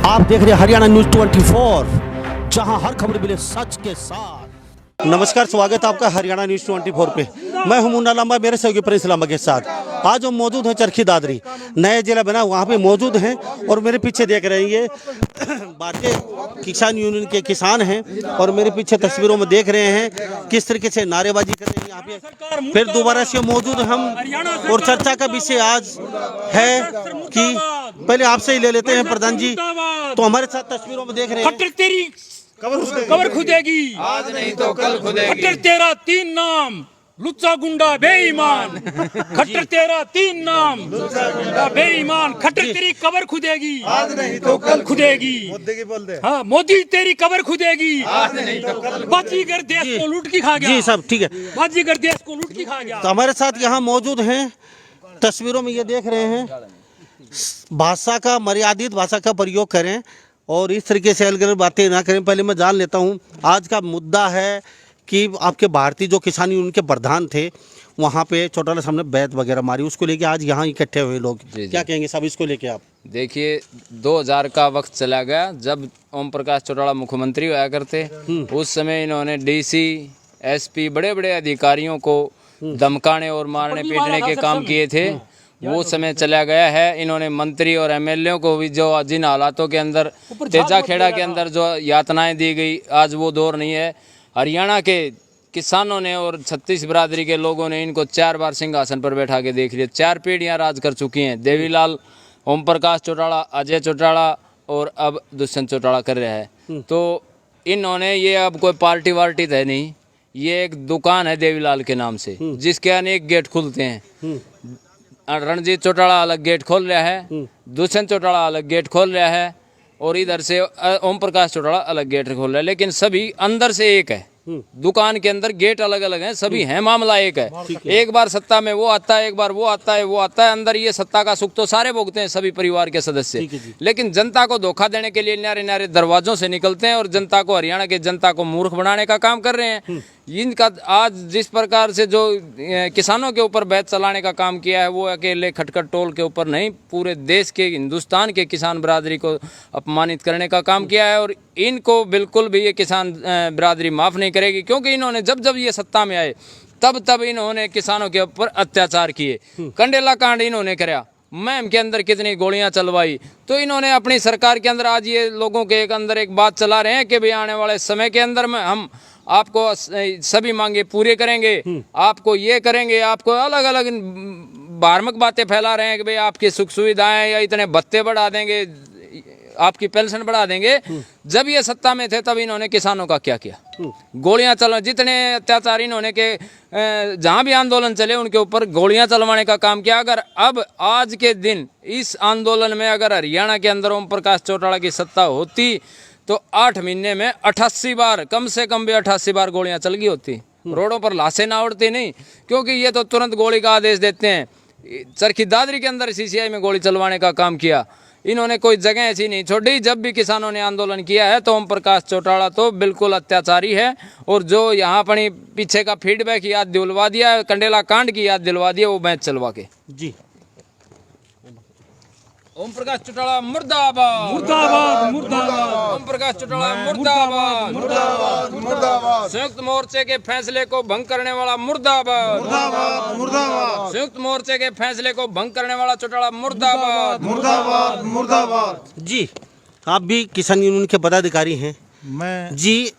आप देख रहे हैं हरियाणा न्यूज 24, जहां हर खबर मिले सच के साथ। नमस्कार, स्वागत है आपका हरियाणा न्यूज 24 पे। मैं हूं मुन्ना लांबा, मेरे सहयोगी प्रिंस लांबा के साथ। आज हम मौजूद हैं चरखी दादरी, नए जिला बना वहां पे मौजूद हैं। और मेरे पीछे देख रहे हैं ये भारतीय किसान यूनियन के किसान हैं। और मेरे पीछे तस्वीरों में देख रहे हैं किस तरीके से नारेबाजी कर रहे हैं यहाँ पे। फिर दोबारा से मौजूद हम, और चर्चा का विषय आज है कि पहले आपसे ही ले लेते हैं प्रधान जी। तो हमारे साथ तस्वीरों में देख रहे हैं तेरी कबर खुदेगी आज नहीं तो कल खुदेगी। खट्टर तेरा 3 नाम, लुच्चा गुंडा बेईमान। खट्टर तेरा 3 नाम, लुच्चा गुंडा बेईमान। खट्टर तेरी कबर खुदेगी आज नहीं तो कल खुदेगी। मोदी की बोल दे। हाँ, मोदी तेरी कबर खुदेगी आज नहीं तो कल। बाजीगर देश को लूट के खा गया। जी सब ठीक है। बाजीगर देश को लूट के खा गया। तो हमारे साथ यहाँ मौजूद हैं, तस्वीरों में ये देख रहे हैं, भाषा का मर्यादित भाषा का प्रयोग करें और इस तरीके से अलग अलग बातें ना करें। पहले मैं जान लेता हूँ आज का मुद्दा है कि आपके भारतीय जो किसान यूनियन के प्रधान थे वहाँ पे चौटाला सामने बैत वगैरह मारी, उसको लेके आज यहाँ इकट्ठे हुए लोग क्या कहेंगे साहब इसको लेके आप? देखिए, 2000 का वक्त चला गया जब ओम प्रकाश चौटाला मुख्यमंत्री हुआ करते। उस समय इन्होंने डीसी, एसपी, बड़े बड़े अधिकारियों को धमकाने और मारने पीटने के काम किए थे। वो समय चला गया है। इन्होंने मंत्री और एमएलए को भी जो जिन हालातों के अंदर तेजा खेड़ा के अंदर जो यातनाएं दी गई, आज वो दौर नहीं है। हरियाणा के किसानों ने और 36 बिरादरी के लोगों ने इनको 4 बार सिंहासन पर बैठा के देख लिया। 4 पीढ़ियां राज कर चुकी हैं। देवीलाल, ओम प्रकाश चौटाला, अजय चौटाला और अब दुष्यंत चौटाला कर रहा है। तो इन्होंने ये अब कोई पार्टी वार्टी है नहीं, ये एक दुकान है देवीलाल के नाम से जिसके अनेक गेट खुलते हैं। रणजीत चौटाला अलग गेट खोल रहा है, दुष्यंत चौटाला अलग गेट खोल रहा है और इधर से ओम प्रकाश चौटाला अलग गेट खोल रहा है। लेकिन सभी अंदर से एक है। दुकान के अंदर गेट अलग अलग हैं, सभी हैं, मामला एक है। एक बार सत्ता में वो आता है, एक बार वो आता है, वो आता है। अंदर ये सत्ता का सुख तो सारे भोगते हैं, सभी परिवार के सदस्य। लेकिन जनता को धोखा देने के लिए न्यारे न्यारे दरवाजों से निकलते हैं और जनता को, हरियाणा के जनता को मूर्ख बनाने का काम कर रहे हैं। इनका आज जिस प्रकार से जो किसानों के ऊपर बैत चलाने का काम किया है, वो अकेले खटखट टोल के ऊपर नहीं, पूरे देश के, हिंदुस्तान के किसान बिरादरी को अपमानित करने का काम किया है। और इनको बिल्कुल भी ये किसान बिरादरी माफ़ नहीं करेगी, क्योंकि इन्होंने जब जब ये सत्ता में आए तब इन्होंने किसानों के ऊपर अत्याचार किए। कंडेला कांड इन्होंने कराया, मैम के अंदर कितनी गोलियां चलवाई। तो इन्होंने अपनी सरकार के अंदर आज ये लोगों के अंदर एक बात चला रहे हैं कि भाई आने वाले समय के अंदर में हम आपको सभी मांगे पूरे करेंगे, आपको ये करेंगे, आपको अलग अलग धार्मिक बातें फैला रहे हैं कि भाई आपकी सुख सुविधाएं या इतने भत्ते बढ़ा देंगे, आपकी पेंशन बढ़ा देंगे। जब ये सत्ता में थे तब इन्होंने किसानों का क्या किया? गोलियां चला, जितने अत्याचार इन्होंने के जहां भी आंदोलन चले उनके ऊपर गोलियां चलवाने का काम किया। अगर अब आज के दिन इस आंदोलन में अगर हरियाणा के अंदर ओम प्रकाश चौटाला की सत्ता होती तो 8 महीने में 88 बार, कम से कम भी 88 बार गोलियां चल गई होती। रोडों पर लाशें ना उड़ती नहीं, क्योंकि ये तो तुरंत गोली का आदेश देते हैं। चरखी दादरी के अंदर सीसीआई में गोली चलवाने का काम किया। इन्होंने कोई जगह ऐसी नहीं छोड़ी। जब भी किसानों ने आंदोलन किया है तो ओम प्रकाश चौटाला तो बिल्कुल अत्याचारी है। और जो यहाँ पर पीछे का फीडबैक याद दिलवा दिया, कंडेला कांड की याद दिलवा दिया, वो मैच चलवा के। जी, ओम प्रकाश चौटाला मुर्दाबाद, मुर्दाबाद, मुर्दाबाद। ओम प्रकाश चौटाला मुर्दाबाद, मुर्दाबाद, मुर्दाबाद, संयुक्त मोर्चे के फैसले को भंग करने वाला मुर्दाबाद, मुर्दाबाद, मुर्दाबाद, संयुक्त मोर्चे के फैसले को भंग करने वाला चौटाला मुर्दाबाद, मुर्दाबाद, मुर्दाबाद। जी, आप भी किसान यूनियन के पदाधिकारी हैं। मैं जी,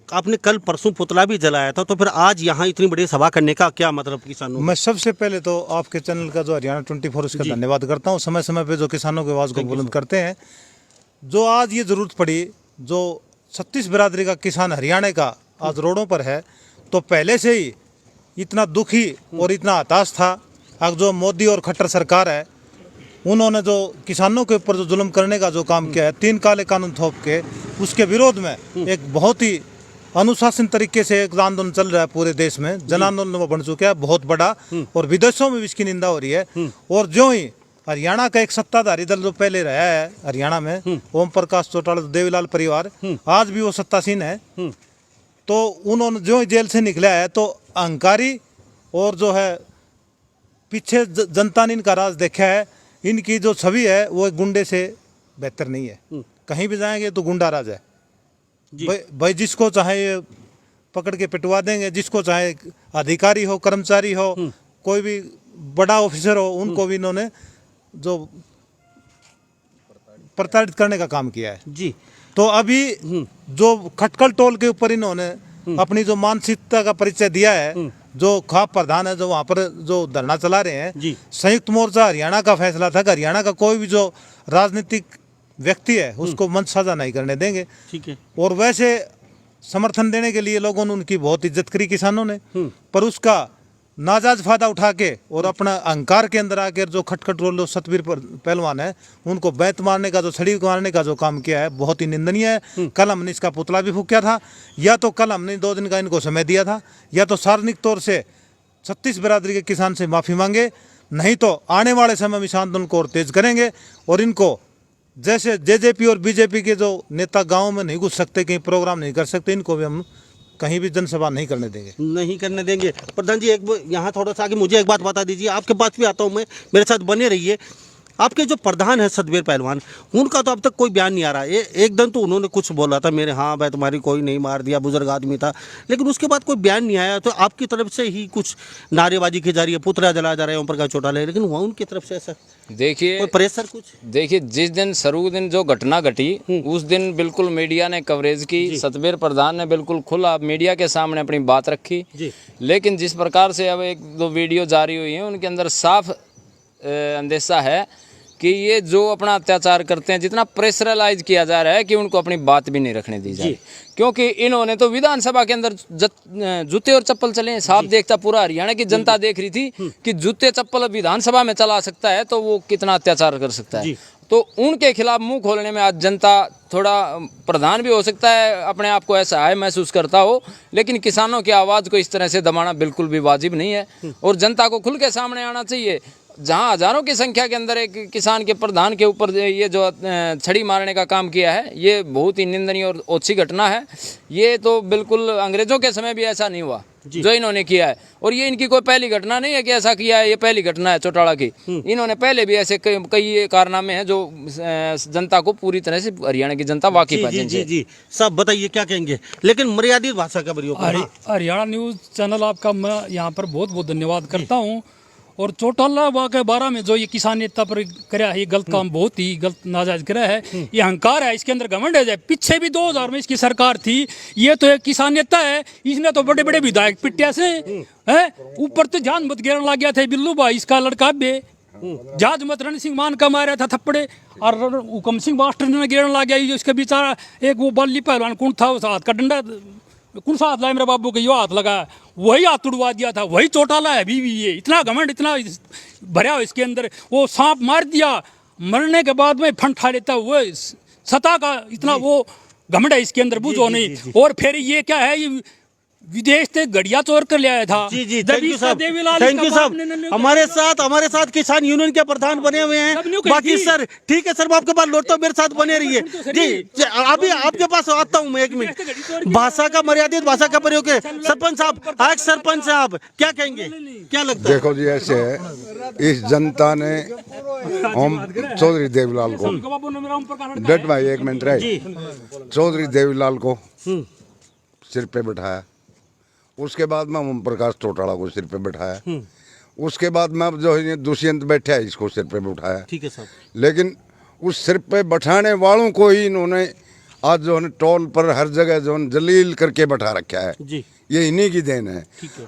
आपने कल परसों पुतला भी जलाया था, तो फिर आज यहाँ इतनी बड़ी सभा करने का क्या मतलब किसानों? मैं सबसे पहले तो आपके चैनल का जो हरियाणा 24 उसका धन्यवाद करता हूँ। समय समय पे जो किसानों की आवाज़ को बुलंद करते हैं। जो आज ये ज़रूरत पड़ी, जो 36 बिरादरी का किसान हरियाणा का आज रोडों पर है, तो पहले से ही इतना दुखी और इतना हताश था। अब जो मोदी और खट्टर सरकार है, उन्होंने जो किसानों के ऊपर जो जुल्म करने का जो काम किया है, 3 काले कानून थोप के, उसके विरोध में एक बहुत ही अनुशासन तरीके से एक आंदोलन चल रहा है पूरे देश में। जन आंदोलन बन चुका है बहुत बड़ा, और विदेशों में भी इसकी निंदा हो रही है। और जो ही हरियाणा का एक सत्ताधारी दल जो पहले रहा है हरियाणा में, ओम प्रकाश चौटाला, देवीलाल परिवार, आज भी वो सत्तासीन है। तो उन्होंने जो ही जेल से निकला है तो अहंकारी और जो है पीछे जनता ने इनका राज देखा है। इनकी जो छवि है वो एक गुंडे से बेहतर नहीं है। कहीं भी जाएंगे तो गुंडा राज है भाई जिसको चाहे ये पकड़ के पिटवा देंगे, जिसको चाहे अधिकारी हो कर्मचारी हो कोई भी बड़ा ऑफिसर हो उनको भी इन्होंने जो प्रताड़ित करने का काम किया है जी। तो अभी जो खटकल टोल के ऊपर इन्होंने अपनी जो मानसिकता का परिचय दिया है, जो खाप प्रधान है जो वहाँ पर जो धरना चला रहे हैं जी। संयुक्त मोर्चा हरियाणा का फैसला था कि हरियाणा का कोई भी जो राजनीतिक व्यक्ति है उसको मंच साझा नहीं करने देंगे। ठीक है। और वैसे समर्थन देने के लिए लोगों ने उनकी बहुत इज्जत करी किसानों ने, पर उसका नाजायज फायदा उठा के और अपना अहंकार के अंदर आकर जो खटखट रोलो सतवीर पहलवान है उनको बैत मारने का जो छड़ी मारने का जो काम किया है बहुत ही निंदनीय है। कल हमने इसका पुतला भी फूंका था, या तो कल हमने 2 दिन का इनको समय दिया था, या तो सार्वजनिक तौर से 36 बिरादरी के किसान से माफ़ी मांगे, नहीं तो आने वाले समय में इस आंदोलन को और तेज करेंगे। और इनको जैसे जेजेपी और बीजेपी के जो नेता गाँव में नहीं घुस सकते, कहीं प्रोग्राम नहीं कर सकते, इनको भी हम कहीं भी जनसभा नहीं करने देंगे। नहीं करने देंगे। प्रधान जी यहाँ थोड़ा सा आगे मुझे एक बात बता दीजिए, आपके पास भी आता हूँ मैं, मेरे साथ बने रहिए। आपके जो प्रधान है सतवीर पहलवान, उनका तो अब तक कोई बयान नहीं आ रहा है। एक दिन तो उन्होंने कुछ बोला था मेरे, हाँ भाई तुम्हारी कोई नहीं मार दिया, बुजुर्ग आदमी था, लेकिन उसके बाद कोई बयान नहीं आया। तो आपकी तरफ से ही कुछ नारेबाजी की जा रही है, पुतला जलाया जा रहा है ओम प्रकाश चौटाला, लेकिन वहाँ उनकी तरफ से ऐसा देखिए कोई प्रेशर कुछ? देखिए जिस दिन शुरू दिन जो घटना घटी उस दिन बिल्कुल मीडिया ने कवरेज की, सतवीर प्रधान ने बिल्कुल खुला मीडिया के सामने अपनी बात रखी जी। लेकिन जिस प्रकार से अब 1-2 वीडियो जारी हुई हैं उनके अंदर साफ अंदेशा है कि ये जो अपना अत्याचार करते हैं, जितना प्रेशरलाइज किया जा रहा है कि उनको अपनी बात भी नहीं रखने दी जा रही, क्योंकि इन्होंने तो विधानसभा के अंदर जूते और चप्पल चले हैं। साफ देखता पूरा हरियाणा की जनता देख रही थी कि जूते चप्पल विधानसभा में चला सकता है तो वो कितना अत्याचार कर सकता है। तो उनके खिलाफ मुंह खोलने में आज जनता, थोड़ा प्रधान भी हो सकता है अपने आप को ऐसा है महसूस करता हो, लेकिन किसानों की आवाज़ को इस तरह से दबाना बिल्कुल भी वाजिब नहीं है और जनता को खुल के सामने आना चाहिए। जहां हजारों की संख्या के अंदर एक किसान के प्रधान के ऊपर ये जो छड़ी मारने का काम किया है, ये बहुत ही निंदनीय और ओछी घटना है। ये तो बिल्कुल अंग्रेजों के समय भी ऐसा नहीं हुआ जो इन्होंने किया है, और ये इनकी कोई पहली घटना नहीं है कि ऐसा किया है, ये पहली घटना है चौटाला की। इन्होंने पहले भी ऐसे कई कारनामे हैं जो जनता को पूरी तरह से, हरियाणा की जनता वाकिफ है। जी सब बताइए क्या कहेंगे, लेकिन मर्यादित भाषा का प्रयोग। हरियाणा न्यूज़ चैनल आपका मैं यहाँ पर बहुत बहुत धन्यवाद करता हूँ। और चौटाला के बारे में जो ये किसान नेता पर कराया है, ये गलत काम, बहुत ही गलत नाजायज कराया है। ये अहंकार है, इसके अंदर घमंड है। पीछे भी 2000 में इसकी सरकार थी, ये तो एक किसान नेता है, इसने तो बड़े बड़े विधायक पिटिया से है, ऊपर तो जान मत गिरने लग गया था बिल्लू भाई इसका लड़का बे, जहाज मत रण सिंह मान का मारा था थप्पड़े, और हुकम सिंह मास्टर ने गिरने लग गया। इसका बेचारा एक वो बल्ली पहलवान कौन था, उस हाथ का डंडा कौन सा हाथ लाया मेरे बाबू के, यो हाथ लगा, वही हाथ तुड़वा दिया था, वही चौटाला है अभी भी। ये इतना घमंड, इतना भरा हो इसके अंदर। वो सांप मार दिया, मरने के बाद में फन ठा लेता, वो सता का इतना वो घमंड है इसके अंदर, बुझो नहीं। और फिर ये क्या है, ये विदेश से घड़िया चोर कर ले आया था। जी थैंक यू साहब, थैंक यू साहब। हमारे साथ किसान यूनियन के प्रधान बने हुए हैं। बाकी सर ठीक है सर, मैं आपके पास लौटता हूँ, मेरे साथ बने रहिए। जी अभी आपके पास आता हूँ मैं, 1 मिनट। भाषा का मर्यादित भाषा का प्रयोग है। सरपंच साहब, आज सरपंच साहब क्या कहेंगे, क्या लगता है? देखो जी ऐसे है, इस जनता ने ओम चौधरी देवीलाल को, डट भाई 1 मिनट रहे, चौधरी देवीलाल को सिर पे बिठाया, उसके बाद में ओम प्रकाश चौटाला को सिर पे बिठाया, उसके बाद में जो है दुष्यंत बैठा है इसको सिर पे बिठाया। ठीक है साहब। लेकिन उस सिर पे बैठाने वालों को ही इन्होंने आज जो है टोल पर हर जगह जो है जलील करके बैठा रखा है जी। ये इन्हीं की देन है।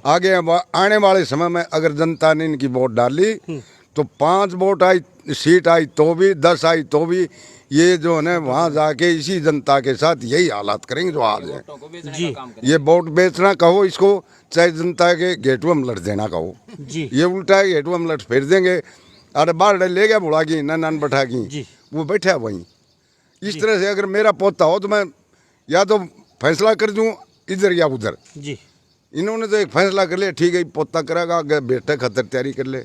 आगे आने वाले समय में अगर जनता ने इनकी वोट डाली तो 5 वोट आई, सीट आई तो भी, 10 आई तो भी, ये जो है वहाँ जाके इसी जनता के साथ यही हालात करेंगे जो आज है। जी ये वोट बेचना कहो इसको, चाहे जनता के गेटू में लट देना कहो, जी ये उल्टा है, गेटू में लट फेर देंगे। अरे बाहर ले गया बुढ़ा की नान बैठा की, वो बैठा वहीं। इस तरह से अगर मेरा पोता हो तो मैं या तो फैसला कर दूँ इधर या उधर। जी इन्होंने तो एक फैसला कर लिया, ठीक है पोता करेगा, आगे बेटा खतर तैयारी कर ले।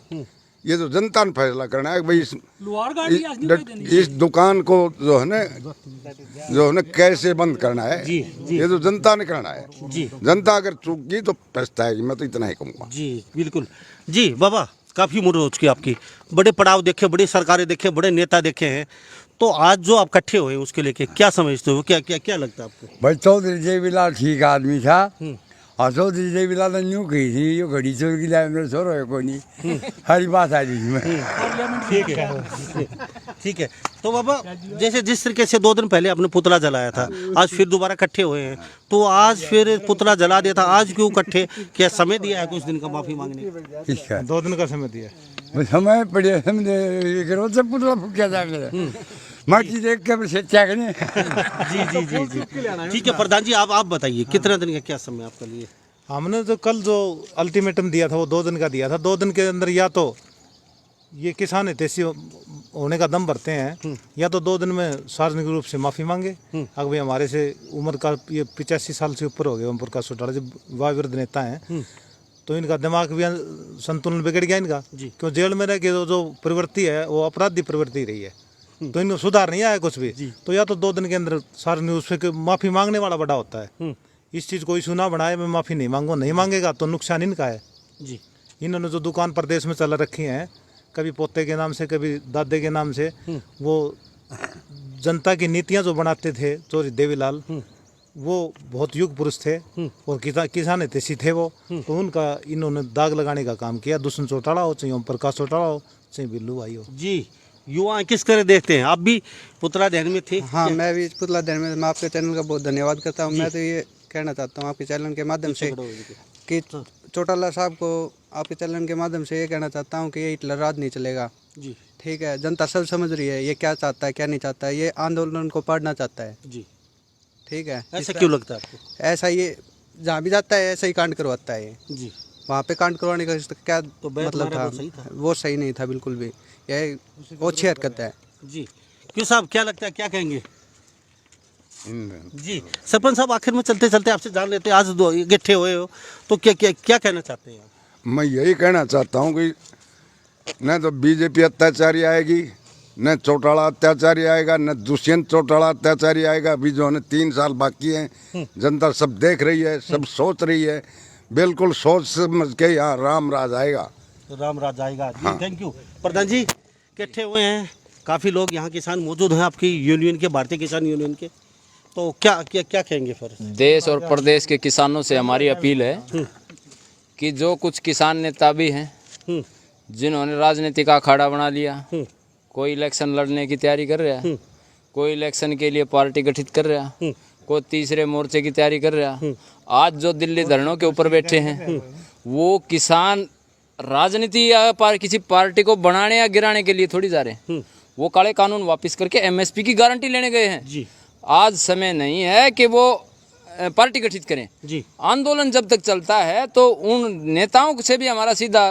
ये तो जनता ने फैसला करना है भाई इस दुकान को जो है ना कैसे बंद करना है, ये तो जनता ने करना है। जनता अगर चूक गई तो पछताएगी, मैं तो इतना ही कहूँगा। जी बिल्कुल। जी बाबा, काफ़ी उम्र हो चुकी आपकी, बड़े पड़ाव देखे, बड़ी सरकारें देखे, बड़े नेता देखे हैं, तो आज जो आप इकट्ठे हुए हैं उसके लेके क्या समझते हो, क्या क्या क्या लगता है आपको? भाई चौधरी जयविलाल ठीक आदमी था। और चौधरी जयविलाल ने यूँ कही थी, यो घड़ी चोर की लाइन में छोड़ो है कोई नहीं, हरी बात आ रही मैं। ठीक है। तो बाबा जैसे जिस तरीके से 2 दिन पहले आपने पुतला जलाया था, आज फिर दोबारा इकट्ठे हुए हैं, तो आज फिर पुतला जला दिया था, आज क्यों इकट्ठे? क्या समय दिया है कुछ दिन का माफी मांगने का? इसका 2 दिन का समय दिया। समय पड़े करो सब पुतला फूकिया जाए माटी देख के सच्चा करें। जी। ठीक है प्रधान जी, आप बताइए कितने दिन का क्या समय आपका लिए? हमने तो कल जो अल्टीमेटम दिया था वो 2 दिन का दिया था। 2 दिन के अंदर या तो ये किसान हितैषी होने का दम भरते हैं, या तो 2 दिन में सार्वजनिक रूप से माफ़ी मांगे। अगर भाई हमारे से उम्र का ये 85 साल से ऊपर हो गए ओम प्रकाश चौटाला जी, युवा विरुद्ध नेता हैं, तो इनका दिमाग भी संतुलन बिगड़ गया इनका। क्यों जेल में रह के जो प्रवृत्ति है वो अपराधी प्रवृत्ति रही है, तो इनमें सुधार नहीं आया कुछ भी। तो या तो 2 दिन के अंदर सार्वजनिक रूप से माफ़ी मांगने वाला बड़ा होता है। इस चीज़ को इशू ना बनाए, मैं माफ़ी नहीं मांगूंगा, नहीं मांगेगा तो नुकसान इनका है जी। इन्होंने जो दुकान प्रदेश में चला रखी हैं, कभी पोते के नाम से कभी दादे के नाम से, वो जनता की नीतियां जो बनाते थे चौधरी देवीलाल, वो बहुत युग पुरुष थे और किसान हितैषी थे वो। तो उनका इन्होंने दाग लगाने का काम किया। दुष्यंत चौटाला हो, चाहे ओम प्रकाश चौटाला हो, चाहे बिल्लू भाई हो जी। युवा किस तरह देखते हैं? आप भी पुतला दहन में थे? हाँ, मैं भी पुतला दहन में। मैं आपके चैनल का बहुत धन्यवाद करता हूँ। मैं तो ये कहना चाहता हूँ आपके चैनल के माध्यम से कि चौटाला साहब को आपके चैनल के माध्यम से ये कहना चाहता हूँ कि ये हिटलर राज नहीं चलेगा जी। ठीक है, जनता सब समझ रही है ये क्या चाहता है क्या नहीं चाहता है। ये आंदोलन को पाड़ना चाहता है जी। ठीक है। ऐसा क्यों लगता है आपको? ऐसा ये जहाँ भी जाता है ऐसा ही कांड करवाता है ये जी। वहाँ पे कांड करवाने का क्या तो बैठ मतलब मारा था? वो सही था? वो सही नहीं था बिल्कुल भी। यह अच्छी हरकत है जी। क्यों साहब क्या लगता है, क्या कहेंगे? जी सरपंच साहब, आखिर में चलते चलते आपसे जान लेते हैं, आज इकट्ठे हुए हो तो क्या क्या क्या कहना चाहते हैं आप? मैं यही कहना चाहता हूँ कि न तो बीजेपी अत्याचारी आएगी, न चौटाला अत्याचारी आएगा, न दुष्यंत चौटाला अत्याचारी आएगा। अभी जो है 3 साल बाकी हैं, जनता सब देख रही है, सब सोच रही है, बिल्कुल सोच समझ के यहाँ राम राज आएगा। राम राज आएगा जी। थैंक यू प्रधान जी। इकट्ठे हुए हैं काफ़ी लोग, यहाँ किसान मौजूद हैं आपकी यूनियन के, भारतीय किसान यूनियन के, तो क्या क्या क्या कहेंगे फिर? देश और प्रदेश के किसानों से हमारी अपील है कि जो कुछ किसान नेता भी हैं जिन्होंने राजनीति का अखाड़ा बना लिया, कोई इलेक्शन लड़ने की तैयारी कर रहा है, कोई इलेक्शन के लिए पार्टी गठित कर रहा है, कोई तीसरे मोर्चे की तैयारी कर रहा है, आज जो दिल्ली धरनों के ऊपर बैठे हैं वो किसान राजनीति या किसी पार्टी को बनाने या गिराने के लिए थोड़ी जा रहे हैं। वो काले कानून वापस करके एमएसपी की गारंटी लेने गए हैं जी। आज समय नहीं है कि वो पार्टी गठित करें जी। आंदोलन जब तक चलता है तो उन नेताओं से भी हमारा सीधा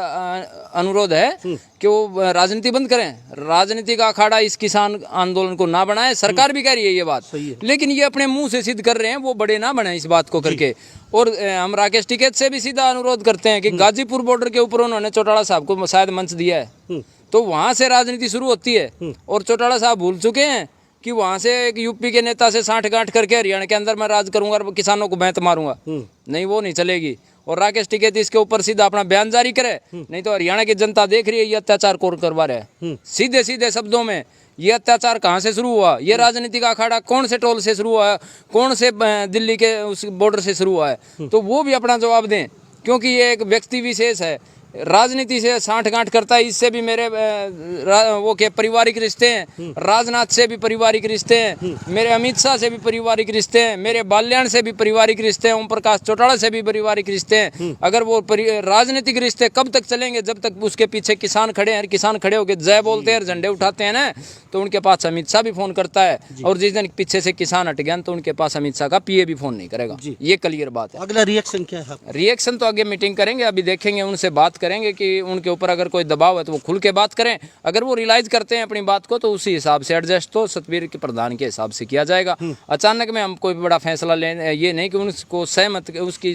अनुरोध है कि वो राजनीति बंद करें, राजनीति का अखाड़ा इस किसान आंदोलन को ना बनाए। सरकार भी कह रही है ये बात, लेकिन ये अपने मुंह से सिद्ध कर रहे हैं, वो बड़े ना बने इस बात को करके। और हम राकेश टिकैत से भी सीधा अनुरोध करते हैं कि गाजीपुर बॉर्डर के ऊपर उन्होंने चौटाला साहब को शायद मंच दिया है, तो वहां से राजनीति शुरू होती है और चौटाला साहब भूल चुके हैं कि वहां से एक यूपी के नेता से साठगांठ करके हरियाणा के अंदर मैं राज करूंगा और किसानों को बैंत मारूंगा, नहीं, वो नहीं चलेगी। और राकेश टिकैत इसके ऊपर सीधा अपना बयान जारी करे, नहीं तो हरियाणा की जनता देख रही है ये अत्याचार कौन करवा रहा है। सीधे सीधे शब्दों में ये अत्याचार कहाँ से शुरू हुआ, ये राजनीति का अखाड़ा कौन से टोल से शुरू हुआ है, कौन से दिल्ली के उस बॉर्डर से शुरू हुआ है, तो वो भी अपना जवाब दें, क्योंकि ये एक व्यक्ति विशेष है, राजनीति से साठगांठ करता है। इससे भी मेरे वो के पारिवारिक रिश्ते हैं, राजनाथ से भी पारिवारिक रिश्ते हैं, मेरे अमित शाह से भी पारिवारिक रिश्ते हैं, मेरे बाल्याण से भी पारिवारिक रिश्ते हैं, ओम प्रकाश चौटाला से भी पारिवारिक रिश्ते हैं। अगर वो राजनीतिक रिश्ते कब तक चलेंगे, जब तक उसके पीछे किसान खड़े हैं, किसान खड़े होकर जय बोलते हैं, झंडे उठाते हैं ना, तो उनके पास अमित शाह भी फोन करता है, और जिस दिन पीछे से किसान हट गया तो उनके पास अमित शाह का पीए भी फोन नहीं करेगा। ये क्लियर बात है। अगला रिएक्शन क्या है? रिएक्शन तो आगे मीटिंग करेंगे, अभी देखेंगे, उनसे बात करेंगे कि उनके ऊपर अगर कोई दबाव है तो वो खुल के बात करें, अगर वो रियलाइज करते हैं अपनी बात को तो उसी हिसाब से एडजस्ट तो सतवीर के प्रधान के हिसाब से किया जाएगा। अचानक में हम कोई बड़ा फैसला लें, ये नहीं कि उनको सहमत उसकी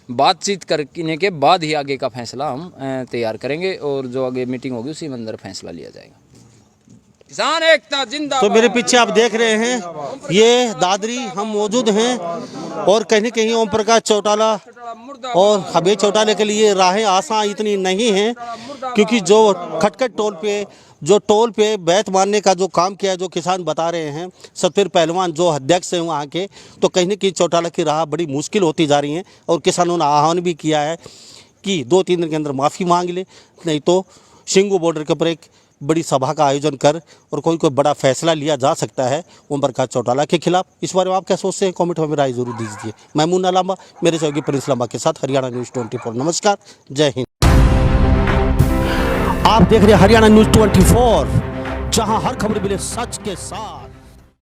बातचीत करने के बाद ही आगे का फैसला हम तैयार करेंगे, और जो आगे मीटिंग होगी उसी में अंदर फैसला लिया जाएगा। किसान एकता जिंदाबाद। तो मेरे पीछे आप देख रहे हैं ये दादरी हम मौजूद हैं, और कहीं न कहीं ओम प्रकाश चौटाला और हमें चौटाले के लिए राहें आसान इतनी नहीं हैं, क्योंकि जो खटखट टोल पे बैत मारने का जो काम किया है, जो किसान बता रहे हैं सतवीर पहलवान जो अध्यक्ष हैं वहाँ के, तो कहीं न कहीं चौटाला की राह बड़ी मुश्किल होती जा रही है। और किसानों ने आह्वान भी किया है कि 2-3 दिन के अंदर माफ़ी मांग ले, नहीं तो शिंगू बॉर्डर के ऊपर एक बड़ी सभा का आयोजन कर और कोई बड़ा फैसला लिया जा सकता है ओम प्रकाश चौटाला के खिलाफ। इस बारे में आप क्या सोचते हैं, कमेंट में राय जरूर दीजिए। मैं मुन्ना लांबा, मेरे सहयोगी प्रिंस लांबा के साथ हरियाणा न्यूज़ 24। नमस्कार, जय हिंद। आप देख रहे हैं हरियाणा न्यूज़ 24, जहां हर खबर मिले सच के साथ।